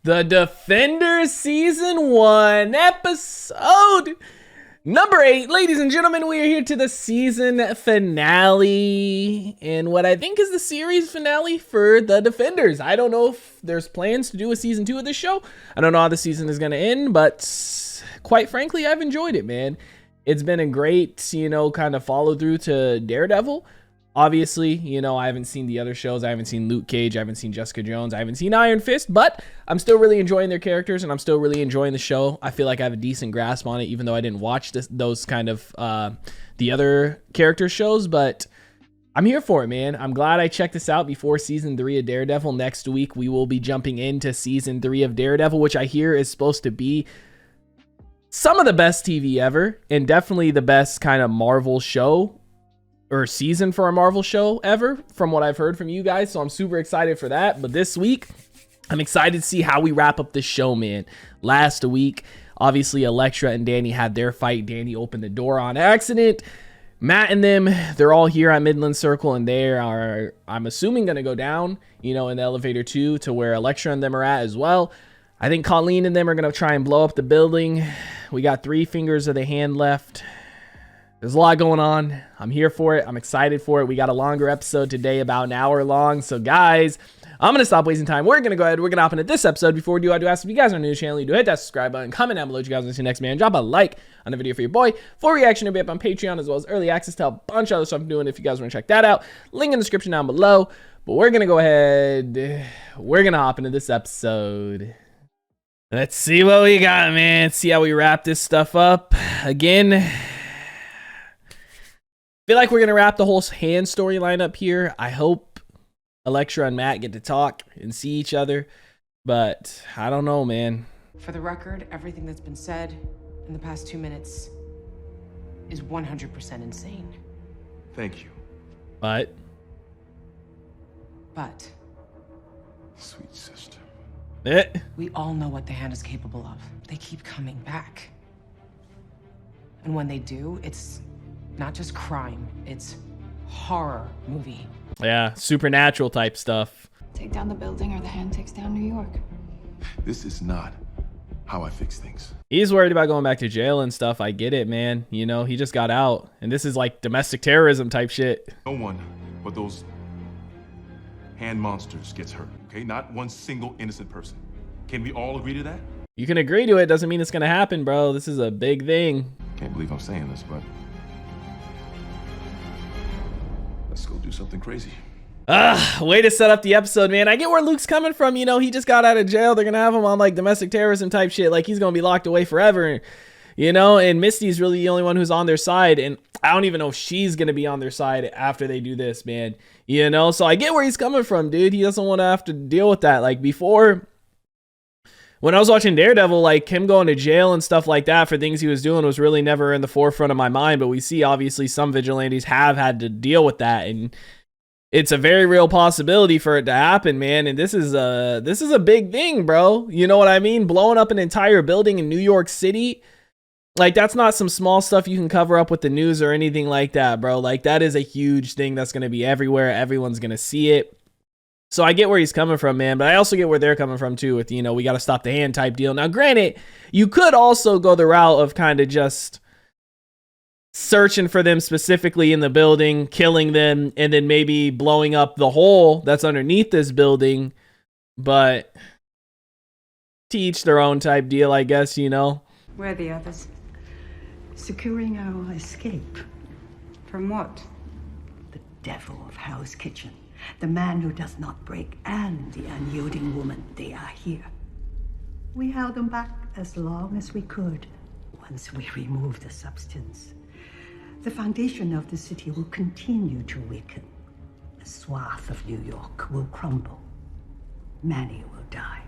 The Defenders Season 1, Episode number 8. Ladies and gentlemen, we are here to the season finale, and what I think is the series finale for The Defenders. I don't know if there's plans to do a Season 2 of this show. I don't know how the season is going to end, but quite frankly, I've enjoyed it, man. It's been a great, kind of follow through to Daredevil. Obviously, I haven't seen the other shows. I haven't seen Luke Cage. I haven't seen Jessica Jones. I haven't seen Iron Fist, but I'm still really enjoying their characters, and I'm still really enjoying the show. I feel like I have a decent grasp on it, even though I didn't watch those kind of the other character shows, but I'm here for it, man. I'm glad I checked this out before Season 3 of Daredevil. Next week, we will be jumping into Season 3 of Daredevil, which I hear is supposed to be some of the best TV ever, and definitely the best kind of Marvel show or season for a Marvel show ever, from what I've heard from you guys. So I'm super excited for that. But this week, I'm excited to see how we wrap up this show, man. Last week, obviously, Elektra and Danny had their fight. Danny opened the door on accident. Matt and them, they're all here at Midland Circle, and they are, I'm assuming, going to go down, in the elevator too, to where Elektra and them are at as well. I think Colleen and them are going to try and blow up the building. We got 3 fingers of the hand left. There's a lot going on. I'm here for it. I'm excited for it. We got a longer episode today, about an hour long. So guys, I'm going to stop wasting time. We're going to go ahead. We're going to hop into this episode. Before we do, I do ask if you guys are new to the channel, you do hit that subscribe button, comment down below what you guys want to see next, man. Drop a like on the video for your boy. Full reaction to be up on Patreon, as well as early access to a bunch of other stuff I'm doing if you guys want to check that out. Link in the description down below. But we're going to go ahead. We're going to hop into this episode. Let's see what we got, man. See how we wrap this stuff up. Again, feel like we're going to wrap the whole hand storyline up here. I hope Elektra and Matt get to talk and see each other, but I don't know, man. For the record, everything that's been said in the past 2 minutes is 100% insane. Thank you. But sweet sister. We all know what the hand is capable of. They keep coming back. And when they do, it's not just crime, it's horror movie. Yeah, supernatural type stuff. Take down the building or the hand takes down New York. This is not how I fix things. He's worried about going back to jail and stuff. I get it, man. He just got out, and this is like domestic terrorism type shit. No one but those hand monsters gets hurt, okay? Not one single innocent person. Can we all agree to that? You can agree to it, doesn't mean it's gonna happen, bro. This is a big thing. Can't believe I'm saying this, but let's go do something crazy. Way to set up the episode, man. I get where Luke's coming from. He just got out of jail. They're gonna have him on like domestic terrorism type shit. Like he's gonna be locked away forever, and Misty's really the only one who's on their side. And I don't even know if she's gonna be on their side after they do this, man. So I get where he's coming from, dude. He doesn't want to have to deal with that. Like before, when I was watching Daredevil, like him going to jail and stuff like that for things he was doing was really never in the forefront of my mind. But we see obviously some vigilantes have had to deal with that, and it's a very real possibility for it to happen, man. And this is a big thing, bro. You know what I mean? Blowing up an entire building in New York City, like that's not some small stuff you can cover up with the news or anything like that, bro. Like that is a huge thing that's going to be everywhere. Everyone's going to see it. So I get where he's coming from, man, but I also get where they're coming from too with, we got to stop the hand type deal. Now, granted, you could also go the route of kind of just searching for them specifically in the building, killing them, and then maybe blowing up the hole that's underneath this building. But to each their own type deal, I guess, Where are the others? Securing our escape. From what? The devil of Hell's Kitchen. The man who does not break, and the unyielding woman. They are here. We held them back as long as we could. Once we remove the substance, the foundation of the city will continue to weaken. A swath of New York will crumble. Many will die.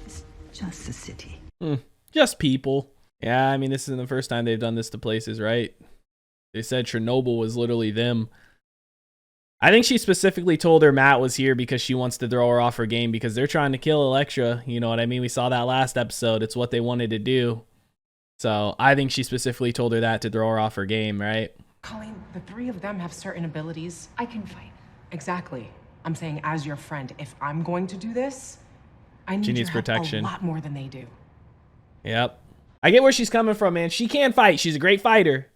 It's just a city. Just people. Yeah, I mean, this isn't the first time they've done this to places, right? They said Chernobyl was literally them. I think she specifically told her Matt was here because she wants to throw her off her game because they're trying to kill Elektra. You know what I mean? We saw that last episode. It's what they wanted to do. So I think she specifically told her that to throw her off her game, right? Colleen, the 3 of them have certain abilities. I can fight. Exactly. I'm saying as your friend, if I'm going to do this, I need She needs your help protection. a lot more than they do. Yep. I get where she's coming from, man. She can fight. She's a great fighter.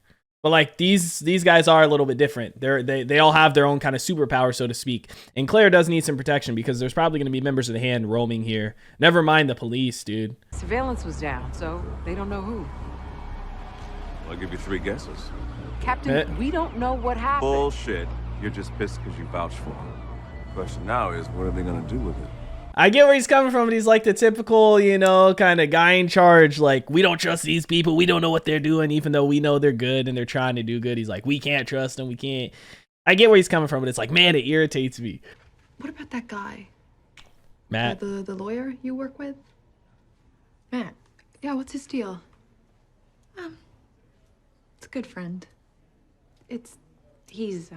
But like these guys are a little bit different. They all have their own kind of superpower, so to speak. And Claire does need some protection because there's probably going to be members of the Hand roaming here. Never mind the police, dude. Surveillance was down, so they don't know who. I'll give you 3 guesses. Captain, we don't know what happened. Bullshit. You're just pissed because you vouched for him. Question now is, what are they gonna do with it? I get where he's coming from, but he's like the typical, you know, kind of guy in charge. Like, we don't trust these people. We don't know what they're doing, even though we know they're good and they're trying to do good. He's like, we can't trust them. We can't. I get where he's coming from, but it's like, man, it irritates me. What about that guy? Matt. The lawyer you work with? Matt. Yeah, what's his deal? It's a good friend. He's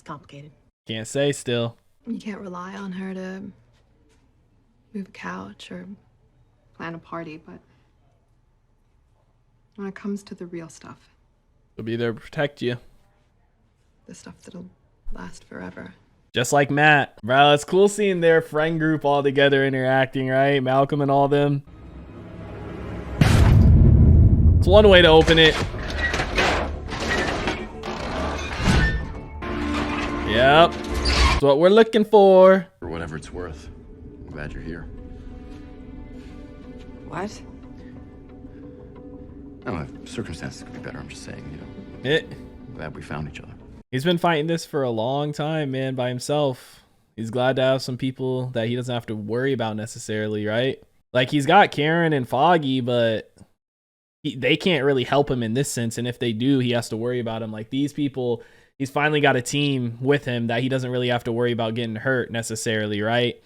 complicated. Can't say still. You can't rely on her to move a couch or plan a party, but when it comes to the real stuff, He'll be there to protect you. the stuff that'll last forever. Just like Matt. Bro, it's cool seeing their friend group all together interacting, right? Malcolm and all them. It's one way to open it. Yep. That's what we're looking for. For whatever it's worth. I'm glad you're here. What? I don't know, circumstances could be better. I'm just saying, you know. I'm glad we found each other. He's been fighting this for a long time, man, by himself. He's glad to have some people that he doesn't have to worry about necessarily, right? Like, he's got Karen and Foggy, but they can't really help him in this sense. And if they do, he has to worry about them. Like, these people, he's finally got a team with him that he doesn't really have to worry about getting hurt necessarily, right?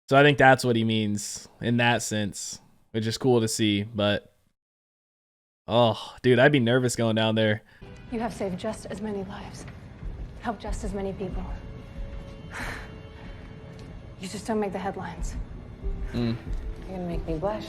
So I think that's what he means in that sense, which is cool to see. But, oh, dude, I'd be nervous going down there. You have saved just as many lives, helped just as many people. You just don't make the headlines. You're gonna make me blush.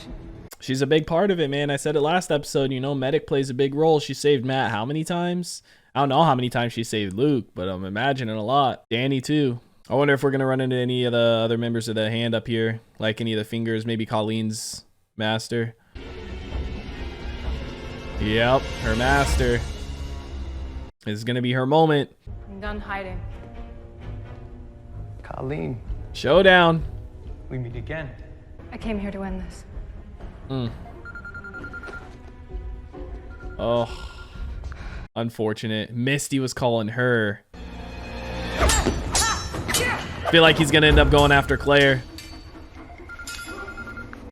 She's a big part of it, man. I said it last episode, you know, Medic plays a big role. She saved Matt how many times? I don't know how many times she saved Luke, but I'm imagining a lot. Danny, too. I wonder if we're going to run into any of the other members of the Hand up here, like any of the Fingers, maybe Colleen's master. Yep, her master. This is going to be her moment. I'm done hiding. Colleen, Showdown. we meet again. I came here to end this. Oh, unfortunate. Misty was calling her. Feel like he's gonna end up going after Claire.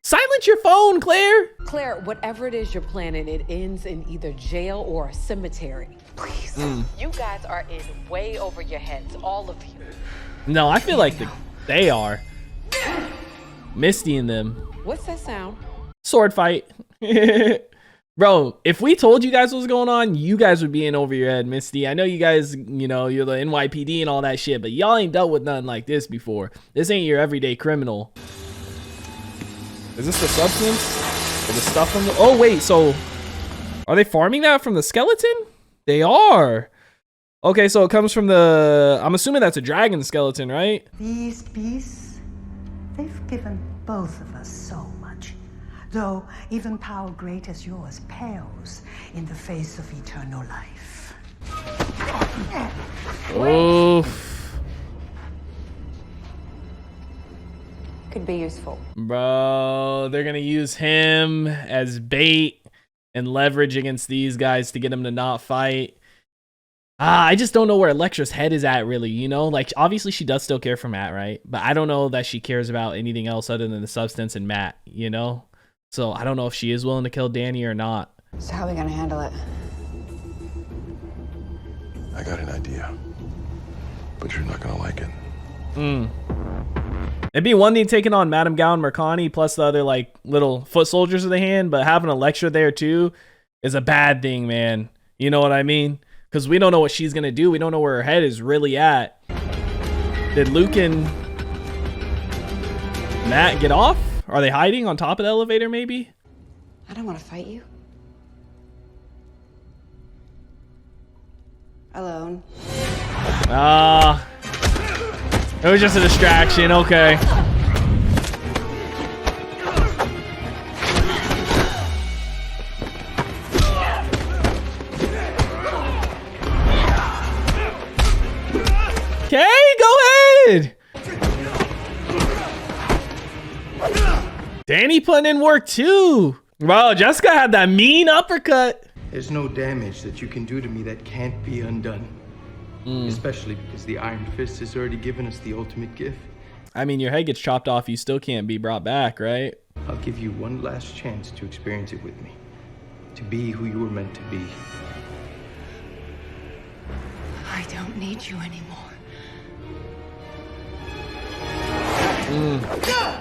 Silence your phone, Claire. Claire, whatever it is you're planning, it ends in either jail or a cemetery. Please. You guys are in way over your heads, all of you. No, I feel like they are. Misty and them. What's that sound? Sword fight. Bro, if we told you guys what was going on, you guys would be in over your head, Misty. I know you guys, you know, you're the NYPD and all that shit, but y'all ain't dealt with nothing like this before. This ain't your everyday criminal. Is this the substance? Or the stuff from the... Oh, wait, so... Are they farming that from the skeleton? They are. Okay, so it comes from the... I'm assuming that's a dragon skeleton, right? These beasts, they've given both of us so much. Though even power great as yours pales in the face of eternal life. Oof. Could be useful. Bro, they're gonna use him as bait and leverage against these guys to get him to not fight. I just don't know where Elektra's head is at, really, you know? Like, obviously she does still care for Matt, right? But I don't know that she cares about anything else other than the substance and Matt, you know? So I don't know if she is willing to kill Danny or not. So how are we gonna handle it? I got an idea, but you're not gonna like it. It'd be one thing taking on Madame Gao and Mercani plus the other, like, little foot soldiers of the Hand, but having Elektra there, too, is a bad thing, man. You know what I mean? Because we don't know what she's going to do. We don't know where her head is really at. Did Luke and Matt get off? Are they hiding on top of the elevator, maybe? I don't want to fight you. Alone. It was just a distraction. Okay. Okay, go ahead. Danny putting in work too. Bro, Jessica had that mean uppercut. There's no damage that you can do to me that can't be undone. Especially because the Iron Fist has already given us the ultimate gift. I mean, your head gets chopped off, you still can't be brought back, right? I'll give you one last chance to experience it with me. To be who you were meant to be. I don't need you anymore.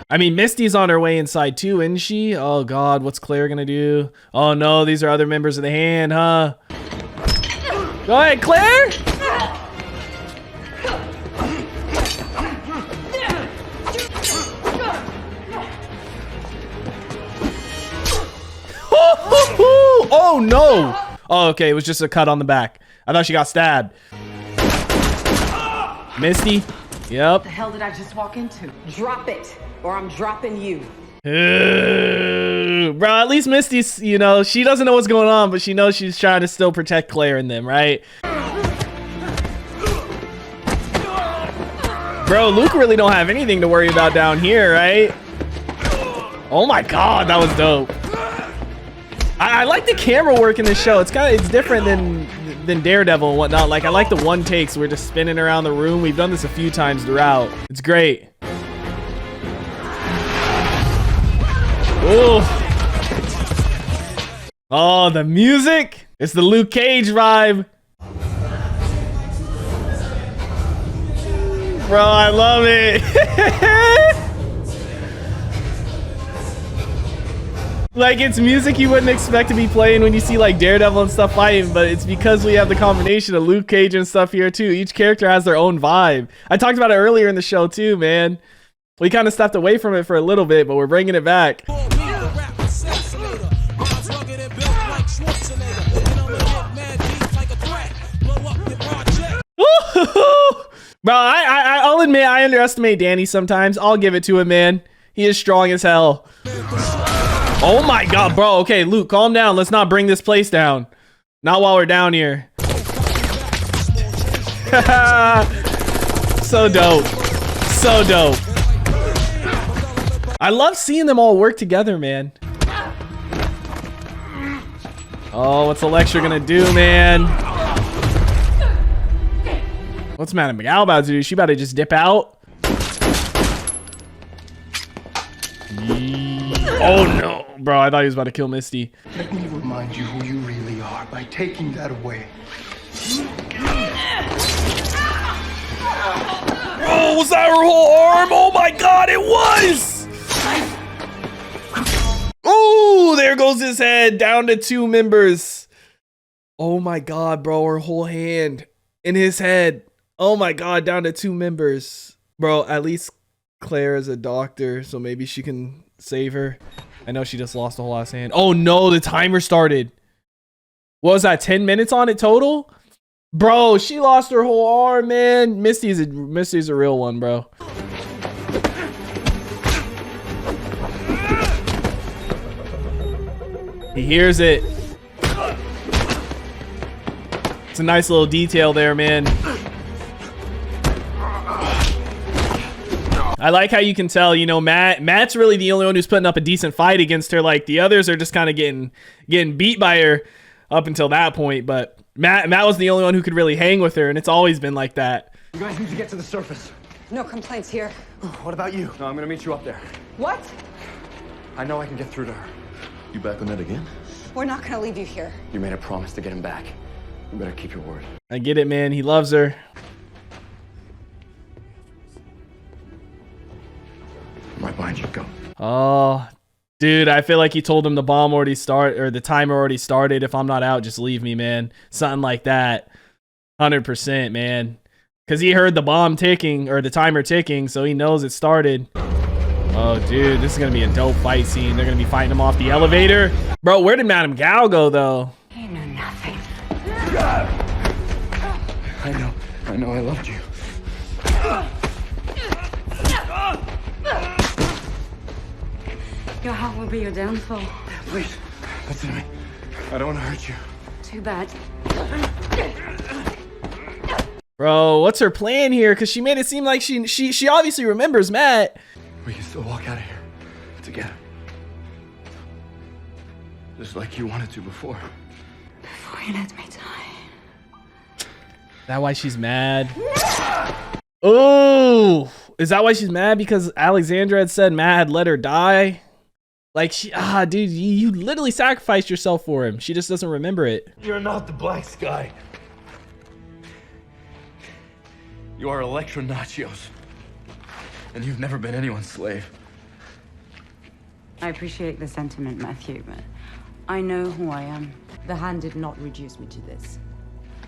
I mean, Misty's on her way inside too, isn't she? Oh God, what's Claire gonna do? Oh no, these are other members of the Hand, huh? Go ahead, Claire! Oh no! Oh, okay, it was just a cut on the back. I thought she got stabbed. Misty? Yep. What the hell did I just walk into? Drop it, or I'm dropping you. Bro, at least Misty's, you know, she doesn't know what's going on, but she knows she's trying to still protect Claire and them, right? Bro, Luke really don't have anything to worry about down here, right? Oh my God, that was dope. I like the camera work in this show. It's different than Daredevil and whatnot. Like, I like the one takes. We're just spinning around the room. We've done this a few times throughout. It's great. Ooh. Oh, the music. It's the Luke Cage vibe. Bro, I love it. Like, it's music you wouldn't expect to be playing when you see like Daredevil and stuff fighting, but it's because we have the combination of Luke Cage and stuff here too. Each character has their own vibe. I talked about it earlier in the show too, man. We kind of stepped away from it for a little bit, but we're bringing it back. Bro, I'll admit I underestimate Danny sometimes. I'll give it to him, man. He is strong as hell. Oh my God, bro. Okay, Luke, calm down. Let's not bring this place down. Not while we're down here. So dope. So dope. I love seeing them all work together, man. Oh, what's Elektra gonna do, man? What's Madame McGowan about to do? She about to just dip out? Oh no. Bro, I thought he was about to kill Misty. Let me remind you who you really are by taking that away. Oh, was that her whole arm? Oh my God, it was! Oh, there goes his head, down to 2 members. Oh my God, bro, her whole hand in his head. Oh my God, down to 2 members. Bro, at least Claire is a doctor, so maybe she can save her. I know she just lost a whole ass hand. Oh no, the timer started. What was that, 10 minutes on it total? Bro, she lost her whole arm, man. Misty's a real one, bro. He hears it. It's a nice little detail there, man. I like how you can tell, you know, Matt's really the only one who's putting up a decent fight against her. Like, the others are just kind of getting beat by her up until that point. But Matt was the only one who could really hang with her, and it's always been like that. You guys need to get to the surface. No complaints here. What about you? No, I'm gonna meet you up there. What? I know I can get through to her. You back on that again? We're not gonna leave you here. You made a promise to get him back. You better keep your word. I get it, man. He loves her. Right behind you, go. Oh, dude, I feel like he told him the bomb already started, or the timer already started. If I'm not out, just leave me, man. Something like that. 100%, man. Because he heard the bomb ticking, or the timer ticking, so he knows it started. Oh, dude, this is going to be a dope fight scene. They're going to be fighting him off the elevator. Bro, where did Madame Gao go, though? You know nothing. I know I loved you. Your heart will be your downfall. Please, listen to me. I don't want to hurt you. Too bad. Bro, what's her plan here? Because she made it seem like she obviously remembers Matt. We can still walk out of here together. Just like you wanted to before. Before you let me die. That why she's mad? Oh, is that why she's mad? Because Alexandra had said Matt had let her die? Like, dude, you literally sacrificed yourself for him. She just doesn't remember it. You're not the Black Sky. You are Elektra Nachios. And you've never been anyone's slave. I appreciate the sentiment, Matthew, but I know who I am. The hand did not reduce me to this.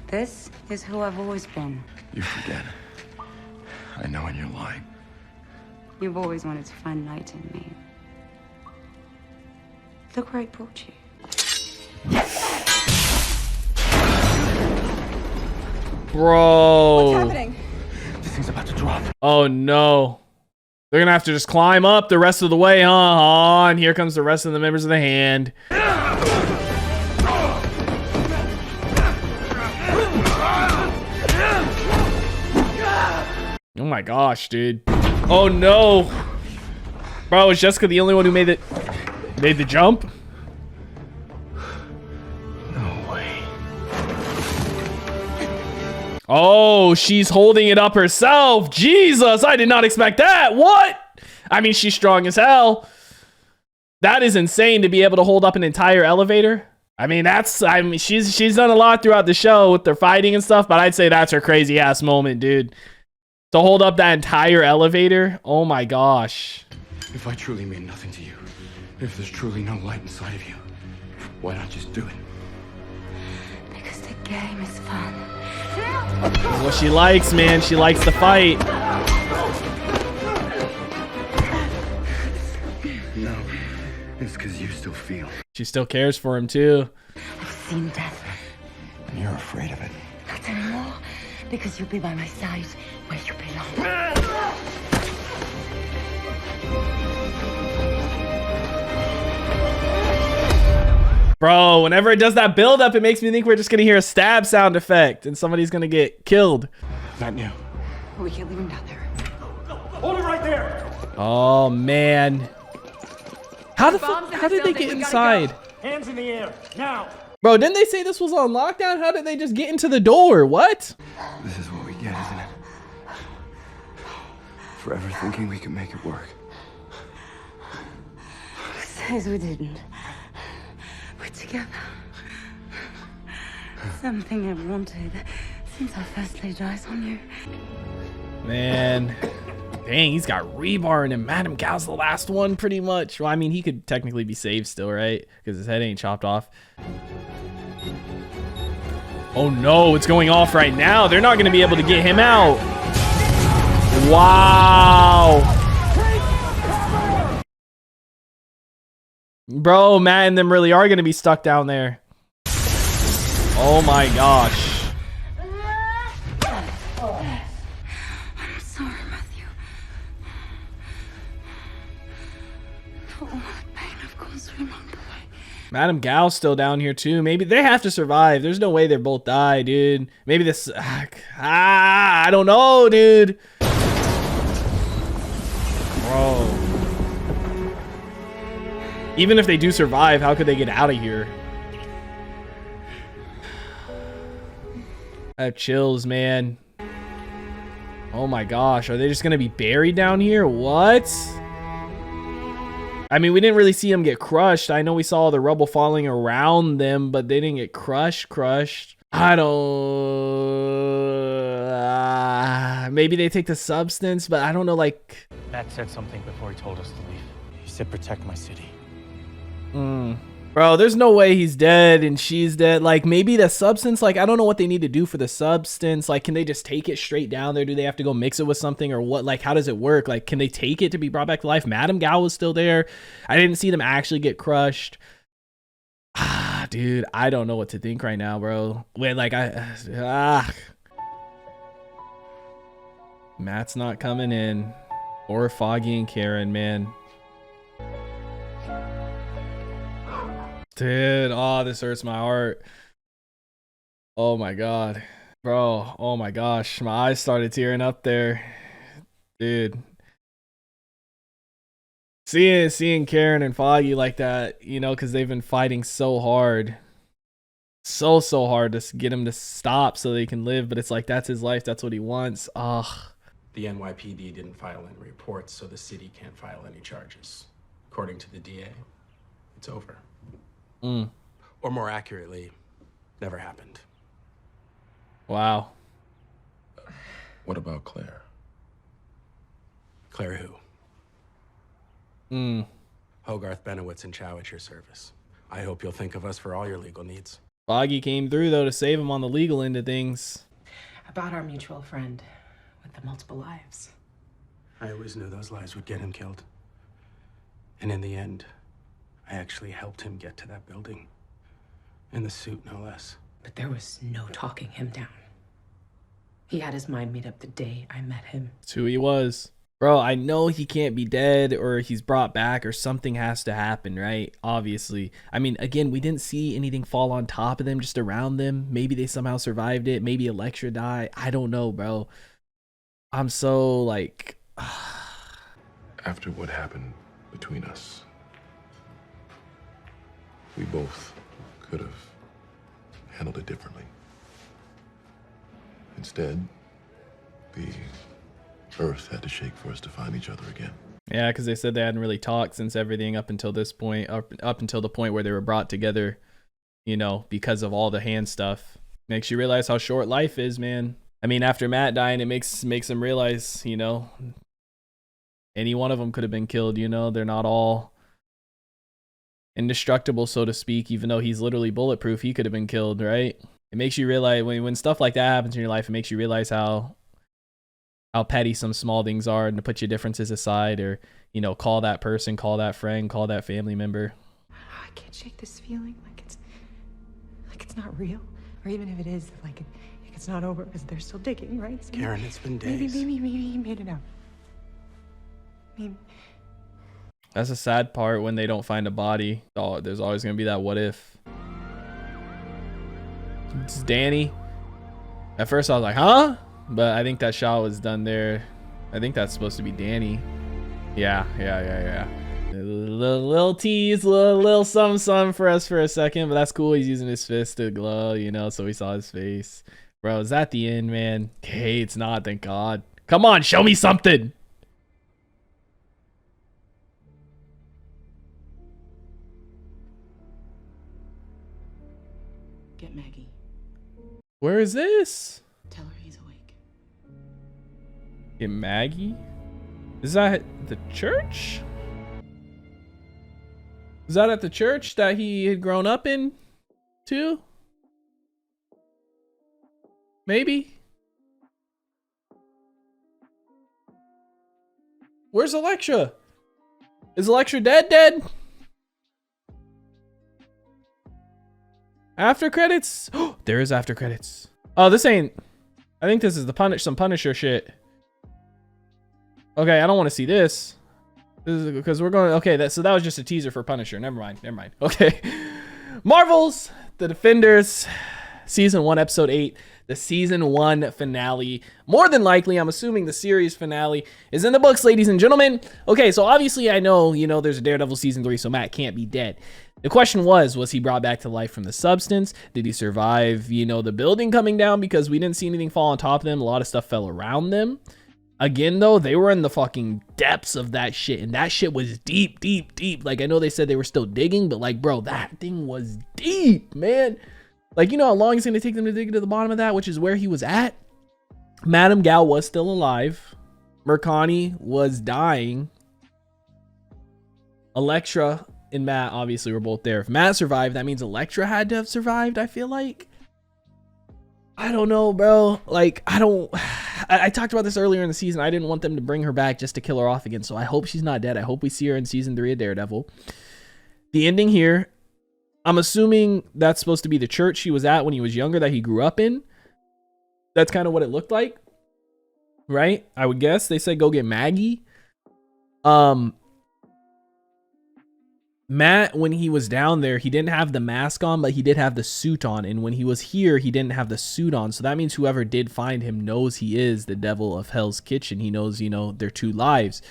This is who I've always been. You forget. I know when you're lying. You've always wanted to find light in me. Look where it brought you. Bro. What's happening? This thing's about to drop. Oh no. They're gonna have to just climb up the rest of the way, huh? And here comes the rest of the members of the hand. Oh my gosh, dude. Oh no. Bro, is Jessica the only one who made the jump? No way. Oh, she's holding it up herself. Jesus, I did not expect that. What? I mean, she's strong as hell. That is insane to be able to hold up an entire elevator. I mean, she's done a lot throughout the show with their fighting and stuff, but I'd say that's her crazy ass moment, dude. To hold up that entire elevator. Oh my gosh. If I truly mean nothing to you, if there's truly no light inside of you, why not just do it? Because the game is fun. That's what she likes, man. She likes to fight. No, it's because you still feel. She still cares for him too. I've seen death. And you're afraid of it. Not anymore. Because you'll be by my side where you belong. Bro, whenever it does that build up, it makes me think we're just gonna hear a stab sound effect and somebody's gonna get killed. Not new. We can't leave him down there. Hold it right there! Oh man. How did they get inside? Hands in the air, now! Bro, didn't they say this was on lockdown? How did they just get into the door? What? This is what we get, isn't it? Forever thinking we can make it work. Who says we didn't? We're together. Something I've wanted since I first laid eyes on you. Man. Dang, he's got rebar in him. Madam Gal's the last one, pretty much. Well, I mean, he could technically be saved still, right? Because his head ain't chopped off. Oh no, it's going off right now. They're not going to be able to get him out. Wow. Bro, Matt and them really are going to be stuck down there. Oh my gosh. I'm sorry, Matthew. For all the pain I've gone through along the way. Madam Gal's still down here too. Maybe they have to survive. There's no way they both die, dude. Maybe this... I don't know, dude. Bro. Even if they do survive, how could they get out of here? I have chills, man. Oh my gosh. Are they just going to be buried down here? What? I mean, we didn't really see them get crushed. I know we saw the rubble falling around them, but they didn't get crushed. I don't... maybe they take the substance, but I don't know, like... Matt said something before he told us to leave. He said, protect my city. Bro, there's no way he's dead and she's dead. Like, maybe the substance, like, I don't know what they need to do for the substance. Like, can they just take it straight down there? Do they have to go mix it with something or what? Like, how does it work? Like, can they take it to be brought back to life? Madam Gal was still there. I didn't see them actually get crushed. Dude, I don't know what to think right now, bro. Wait, like, Matt's not coming in. Or Foggy and Karen, man. Dude, oh, this hurts my heart. Oh my god. Bro, oh my gosh. My eyes started tearing up there. Dude. Seeing Karen and Foggy like that, you know, because they've been fighting so hard. So hard to get him to stop so they can live, but it's like that's his life, that's what he wants. Ugh. The NYPD didn't file any reports, so the city can't file any charges. According to the DA, it's over. Or more accurately, never happened. Wow. What about Claire? Claire who? Hogarth, Benowitz, and Chow at your service. I hope you'll think of us for all your legal needs. Foggy came through, though, to save him on the legal end of things. About our mutual friend with the multiple lives. I always knew those lies would get him killed. And in the end, I actually helped him get to that building. In the suit, no less. But there was no talking him down. He had his mind made up the day I met him. That's who he was. Bro, I know he can't be dead or he's brought back or something has to happen, right? Obviously. I mean, again, we didn't see anything fall on top of them, just around them. Maybe they somehow survived it. Maybe Elektra died. I don't know, bro. I'm so like... After what happened between us, we both could have handled it differently. Instead, the Earth had to shake for us to find each other again. Yeah, because they said they hadn't really talked since everything up until this point, up until the point where they were brought together, you know, because of all the hand stuff. Makes you realize how short life is, man. I mean, after Matt dying, it makes them realize, you know, any one of them could have been killed, you know. They're not all indestructible, so to speak, even though he's literally bulletproof. He could have been killed, right? It makes you realize when stuff like that happens in your life, it makes you realize how petty some small things are, and to put your differences aside, or, you know, call that person, call that friend, call that family member. I can't shake this feeling like it's not real, or even if it is, like it's not over because they're still digging, right? So Karen, it's been days. Maybe he made it out. Maybe. That's the sad part when they don't find a body. Oh, there's always gonna be that what if. It's Danny. At first I was like, huh? But I think that shot was done there. I think that's supposed to be Danny. Yeah. A little tease, little some for us for a second, but that's cool. He's using his fist to glow, you know, so we saw his face. Bro, is that the end, man? Hey, it's not, thank God. Come on, show me something. Get Maggie. Where is this? Tell her he's awake. Get Maggie? Is that the church? Is that at the church that he had grown up in too? Maybe. Where's Elektra? Is Elektra dead? After credits? Oh, there is after credits. Oh, this ain't... I think this is the some Punisher shit. Okay, I don't want to see this. This is because we're going... Okay, so that was just a teaser for Punisher. Never mind. Okay. Marvel's The Defenders, Season 1, Episode 8. The Season 1 finale. More than likely, I'm assuming the series finale is in the books, ladies and gentlemen. Okay, so obviously I know, you know, there's a Daredevil Season 3, so Matt can't be dead. The question was he brought back to life from the substance? Did he survive, you know, the building coming down? Because we didn't see anything fall on top of them. A lot of stuff fell around them. Again, though, they were in the fucking depths of that shit. And that shit was deep. Like, I know they said they were still digging, but like, bro, that thing was deep, man. Like, you know how long it's going to take them to dig to the bottom of that, which is where he was at? Madame Gal was still alive. Mercani was dying. Elektra and Matt obviously were both there. If Matt survived, that means Elektra had to have survived, I feel like. I don't know, bro. Like, I talked about this earlier in the season. I didn't want them to bring her back just to kill her off again. So I hope she's not dead. I hope we see her in Season 3 of Daredevil. The ending here, I'm assuming that's supposed to be the church he was at when he was younger that he grew up in. That's kind of what it looked like. Right? I would guess. They said go get Maggie. Matt, when he was down there, he didn't have the mask on, but he did have the suit on. And when he was here, he didn't have the suit on. So that means whoever did find him knows he is the devil of Hell's Kitchen. He knows, you know, their two lives.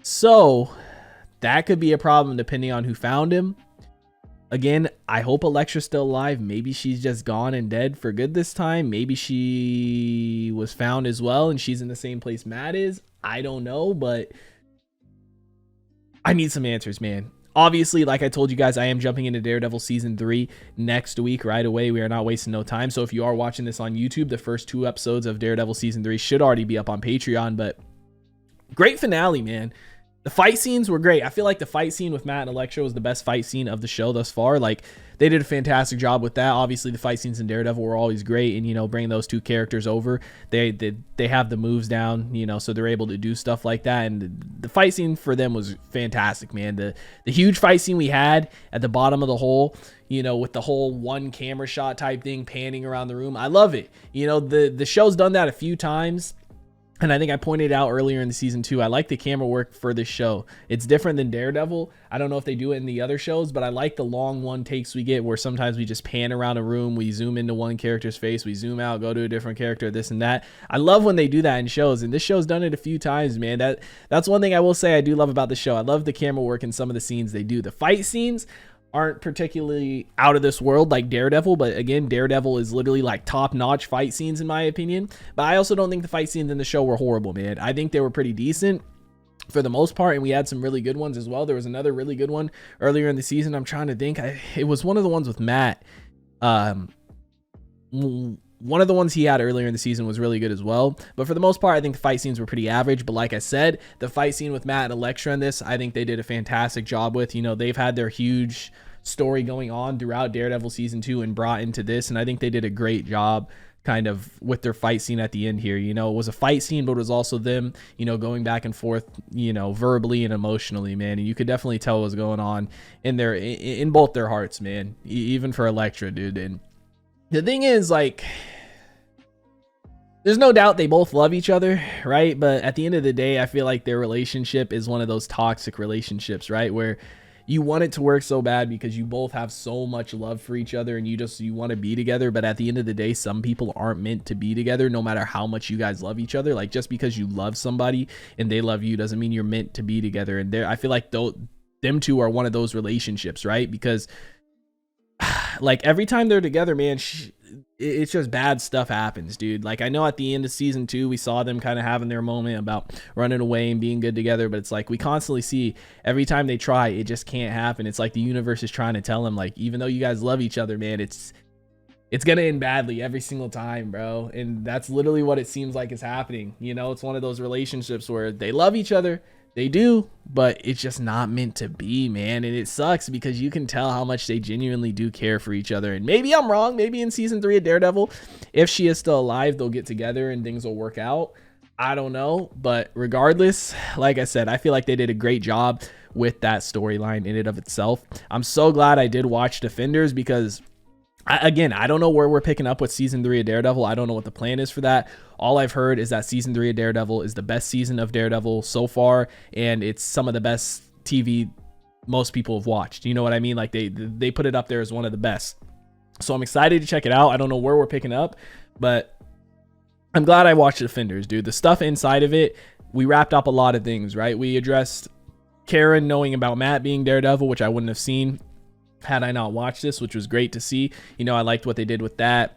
So that could be a problem depending on who found him. Again, I hope Elektra's still alive. Maybe she's just gone and dead for good this time. Maybe she was found as well and she's in the same place Matt is. I don't know, but I need some answers, man. Obviously, like I told you guys, I am jumping into Daredevil Season 3 next week right away. We are not wasting no time. So if you are watching this on YouTube, the first 2 episodes of Daredevil Season 3 should already be up on Patreon. But great finale, man. The fight scenes were great. I feel like the fight scene with Matt and Elektra was the best fight scene of the show thus far. Like, they did a fantastic job with that. Obviously, the fight scenes in Daredevil were always great, and, you know, bringing those two characters over, they have the moves down, you know, so they're able to do stuff like that. And the fight scene for them was fantastic, man. The huge fight scene we had at the bottom of the hole, you know, with the whole one camera shot type thing panning around the room, I love it. You know, the show's done that a few times. And I think I pointed out earlier in the season 2, I like the camera work for this show. It's different than Daredevil. I don't know if they do it in the other shows, but I like the long one takes we get where sometimes we just pan around a room, we zoom into one character's face, we zoom out, go to a different character, this and that. I love when they do that in shows, and this show's done it a few times, man. That's one thing I will say I do love about the show. I love the camera work in some of the scenes they do. The fight scenes aren't particularly out of this world like Daredevil, but again, Daredevil is literally like top-notch fight scenes in my opinion. But I also don't think the fight scenes in the show were horrible, man. I think they were pretty decent for the most part, and we had some really good ones as well. There was another really good one earlier in the season. I'm trying to think. It was one of the ones with Matt. One of the ones he had earlier in the season was really good as well. But for the most part, I think the fight scenes were pretty average. But like I said, the fight scene with Matt and Elektra in this, I think they did a fantastic job with. You know, they've had their huge story going on throughout Daredevil Season 2 and brought into this. And I think they did a great job kind of with their fight scene at the end here. You know, it was a fight scene, but it was also them, you know, going back and forth, you know, verbally and emotionally, man. And you could definitely tell what was going on in both their hearts, man. Even for Elektra, dude. And the thing is, like, there's no doubt they both love each other, right? But at the end of the day, I feel like their relationship is one of those toxic relationships, right? Where you want it to work so bad because you both have so much love for each other and you want to be together. But at the end of the day, some people aren't meant to be together no matter how much you guys love each other. Like, just because you love somebody and they love you doesn't mean you're meant to be together. And I feel like them two are one of those relationships, right? Because like every time they're together, man, it's just bad stuff happens, dude. Like, I know at the end of season 2, we saw them kind of having their moment about running away and being good together, but it's like we constantly see every time they try, it just can't happen. It's like the universe is trying to tell them, like, even though you guys love each other, man, it's gonna end badly every single time, bro. And that's literally what it seems like is happening. You know, it's one of those relationships where they love each other. They do, but it's just not meant to be, man. And it sucks because you can tell how much they genuinely do care for each other. And maybe I'm wrong. Maybe in season 3 of Daredevil, if she is still alive, they'll get together and things will work out. I don't know. But regardless, like I said, I feel like they did a great job with that storyline in and of itself. I'm so glad I did watch Defenders because I don't know where we're picking up with season 3 of Daredevil. I don't know what the plan is for that. All I've heard is that season 3 of Daredevil is the best season of Daredevil so far, and it's some of the best TV most people have watched. You know what I mean? Like, they put it up there as one of the best. So I'm excited to check it out. I don't know where we're picking up, but I'm glad I watched Defenders, dude. The stuff inside of it, we wrapped up a lot of things, right? We addressed Karen knowing about Matt being Daredevil, which I wouldn't have seen had I not watched this, which was great to see. You know, I liked what they did with that.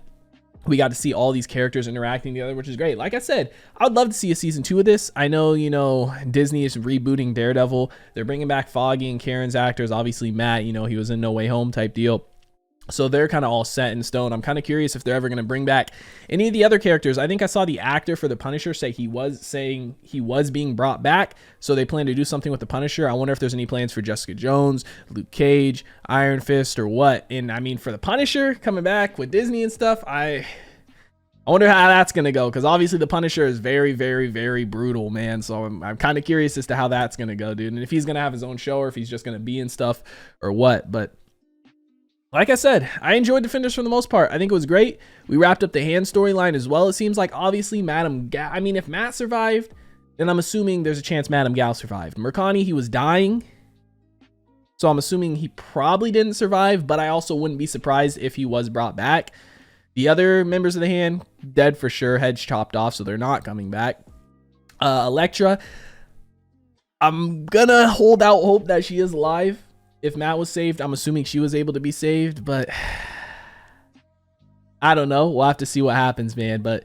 We got to see all these characters interacting together, which is great. Like I said, I'd love to see a season 2 of this. I know, you know, Disney is rebooting Daredevil. They're bringing back Foggy and Karen's actors. Obviously, Matt, you know, he was in No Way Home type deal. So they're kind of all set in stone. I'm kind of curious if they're ever going to bring back any of the other characters. I think I saw the actor for the Punisher saying he was being brought back. So they plan to do something with the Punisher. I wonder if there's any plans for Jessica Jones, Luke Cage, Iron Fist, or what. And I mean, for the Punisher coming back with Disney and stuff, I wonder how that's going to go. Because obviously the Punisher is very, very, very brutal, man. So I'm kind of curious as to how that's going to go, dude. And if he's going to have his own show or if he's just going to be in stuff or what. But like I said, I enjoyed Defenders for the most part. I think it was great. We wrapped up the Hand storyline as well. It seems like obviously if Matt survived, then I'm assuming there's a chance Madame Gal survived. Mercani, he was dying. So I'm assuming he probably didn't survive, but I also wouldn't be surprised if he was brought back. The other members of the hand, dead for sure, heads chopped off, so they're not coming back. Elektra, I'm gonna hold out hope that she is alive. If Matt was saved, I'm assuming she was able to be saved, but I don't know. We'll have to see what happens, man. But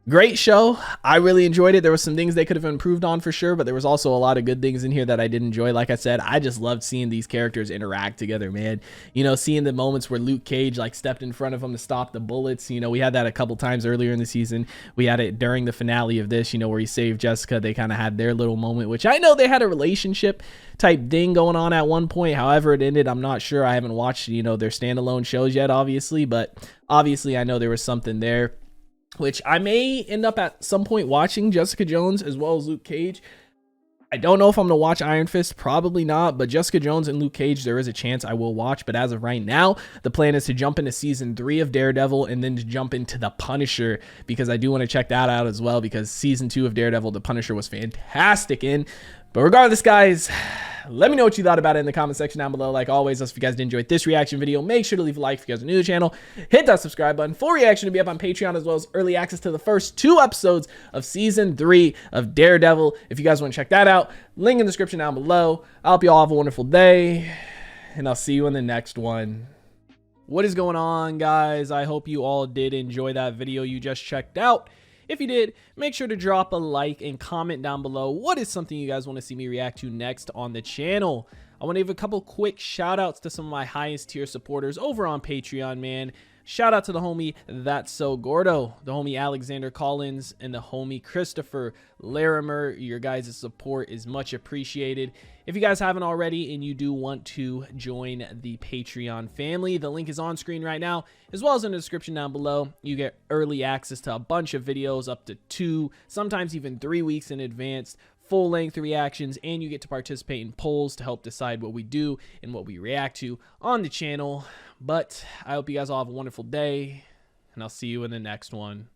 great show. I really enjoyed it. There were some things they could have improved on for sure, but there was also a lot of good things in here that I did enjoy. Like I said, I just loved seeing these characters interact together, man. You know, seeing the moments where Luke Cage like stepped in front of him to stop the bullets. You know, we had that a couple times earlier in the season. We had it during the finale of this, you know, where he saved Jessica. They kind of had their little moment, which I know they had a relationship type thing going on at one point. However it ended, I'm not sure. I haven't watched, you know, their standalone shows yet, obviously, but obviously I know there was something there, which I may end up at some point watching Jessica Jones as well as Luke Cage. I don't know if I'm going to watch Iron Fist, probably not, but Jessica Jones and Luke Cage, there is a chance I will watch. But as of right now, the plan is to jump into season 3 of Daredevil and then to jump into The Punisher, because I do want to check that out as well, because season 2 of Daredevil, The Punisher was fantastic in. But regardless, guys, let me know what you thought about it in the comment section down below. Like always, if you guys did enjoy this reaction video, make sure to leave a like if you guys are new to the channel. Hit that subscribe button. Full reaction to be up on Patreon, as well as early access to the first 2 episodes of season 3 of Daredevil. If you guys want to check that out, link in the description down below. I hope you all have a wonderful day, and I'll see you in the next one. What is going on, guys? I hope you all did enjoy that video you just checked out. If you did, make sure to drop a like and comment down below what is something you guys want to see me react to next on the channel. I want to give a couple quick shout outs to some of my highest tier supporters over on Patreon, man. Shout out to the homie That's So Gordo, the homie Alexander Collins, and the homie Christopher Larimer. Your guys' support is much appreciated. If you guys haven't already and you do want to join the Patreon family, the link is on screen right now, as well as in the description down below. You get early access to a bunch of videos, up to 2, sometimes even 3 weeks in advance, full-length reactions, and you get to participate in polls to help decide what we do and what we react to on the channel. But I hope you guys all have a wonderful day, and I'll see you in the next one.